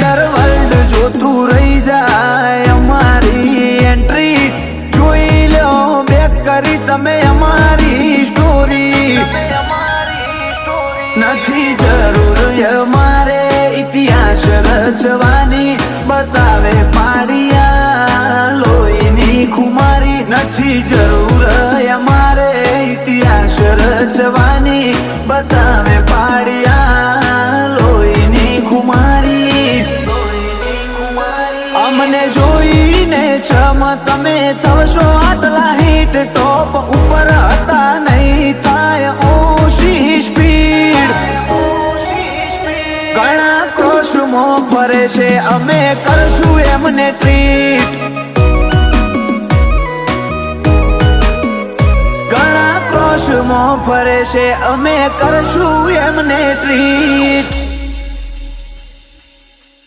underworld જોતું રહી જાય અમારી એન્ટ્રી જોઈ લો બેક કરી તમે અમારી સ્ટોરી નથી જરૂર અમારે ઇતિહાસ રચવાની બતાવે પાડિયા લોહીની ખુમારી નથી જરૂર અમારે ઇતિહાસ રચવાની બતાવે પાડિયા લોહીની ખુમારી અમને જોઈને છમ તમે થશો આટલા હિટ ટોપ ઉપર હતા નહીં થાય ઓછી સ્પીડ ઘણા ક્રોશમાં ફરે છે અમે કરશું એમને ટ્રીટ ઘણા ક્રોશમાં ફરે છે અમે કરશું એમને ટ્રીટ